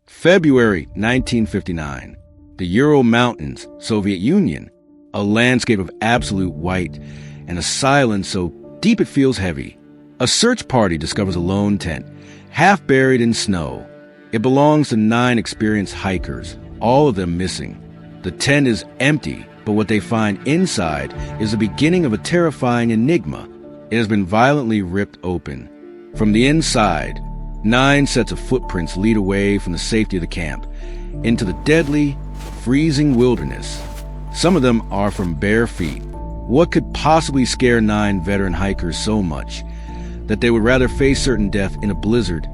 February 1959. The Ural Mountains, Soviet Union. A landscape of absolute white and a silence so deep it feels heavy. A search party discovers a lone tent, half buried in snow. It belongs to 9 experienced hikers, all of them missing. The tent is empty, but what they find inside is the beginning of a terrifying enigma. It has been violently ripped open. From the inside, 9 sets of footprints lead away from the safety of the camp into the deadly, freezing wilderness. Some of them are from bare feet. What could possibly scare 9 veteran hikers so much that they would rather face certain death in a blizzard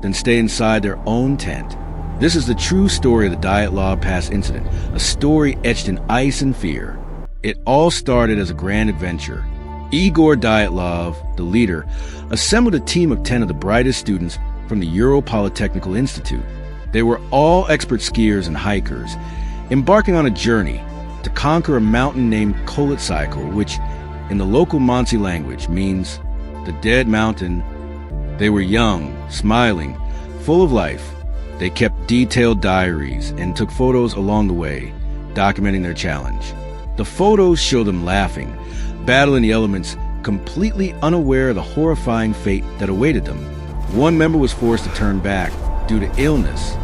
than stay inside their own tent? This is the true story of the Dyatlov Pass incident, a story etched in ice and fear. It all started as a grand adventure. Igor Dyatlov, the leader, assembled a team of 10 of the brightest students from the Ural Polytechnical Institute. They were all expert skiers and hikers, embarking on a journey to conquer a mountain named Kolevato, which, in the local Mansi language, means the dead mountain. They were young, smiling, full of life. They kept detailed diaries and took photos along the way, documenting their challenge. The photos show them laughing, battling the elements, completely unaware of the horrifying fate that awaited them. One member was forced to turn back due to illness.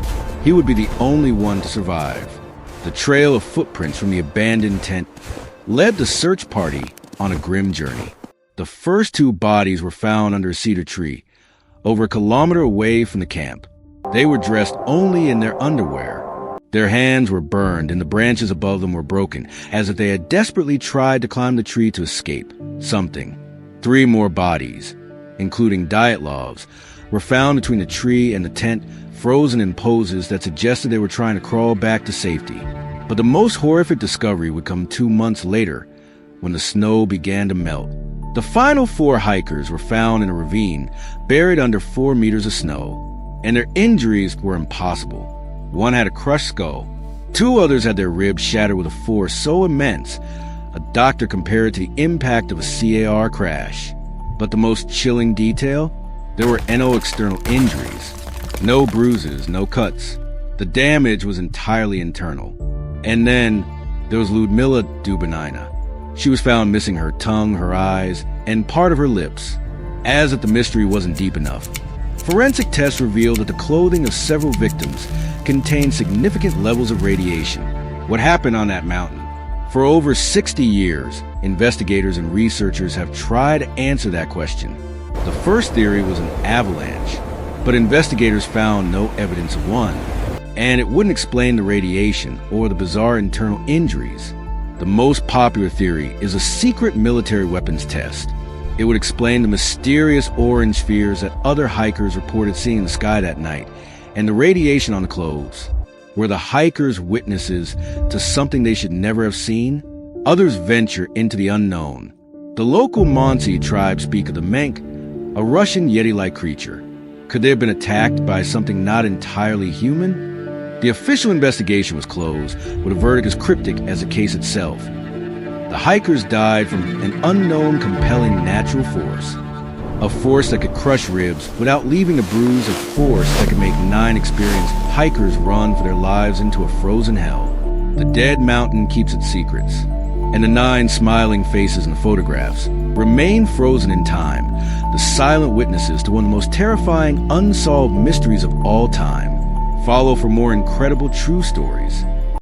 He would be the only one to survive. The trail of footprints from the abandoned tent led the search party on a grim journey. The first 2 bodies were found under a cedar tree, over a kilometer away from the camp. They were dressed only in their underwear. Their hands were burned and the branches above them were broken, as if they had desperately tried to climb the tree to escape something. 3 more bodies, including Dyatlov's, were found between the tree and the tent, frozen in poses that suggested they were trying to crawl back to safety. But the most horrific discovery would come 2 months later, when the snow began to melt. The final 4 hikers were found in a ravine, buried under 4 meters of snow, and their injuries were impossible. One had a crushed skull. 2 others had their ribs shattered with a force so immense, a doctor compared it to the impact of a CAR crash. But the most chilling detail? There were no external injuries. No bruises, no cuts. The damage was entirely internal. And then there was Lyudmila Dubinina. She was found missing her tongue, her eyes, and part of her lips. As if the mystery wasn't deep enough, forensic tests revealed that the clothing of several victims contained significant levels of radiation. What happened on that mountain? For over 60 years, investigators and researchers have tried to answer that question. The first theory was an avalanche, but investigators found no evidence of one, and it wouldn't explain the radiation or the bizarre internal injuries. The most popular theory is a secret military weapons test. It would explain the mysterious orange spheres that other hikers reported seeing in the sky that night, and the radiation on the clothes. Were the hikers witnesses to something they should never have seen? Others venture into the unknown. The local Mansi tribe speak of the Menk, a Russian Yeti-like creature. Could they have been attacked by something not entirely human? The official investigation was closed, with a verdict as cryptic as the case itself. The hikers died from an unknown compelling natural force. A force that could crush ribs without leaving a bruise, a force that could make 9 experienced hikers run for their lives into a frozen hell. The dead mountain keeps its secrets, and the 9 smiling faces in the photographs remain frozen in time, the silent witnesses to one of the most terrifying unsolved mysteries of all time. Follow for more incredible true stories.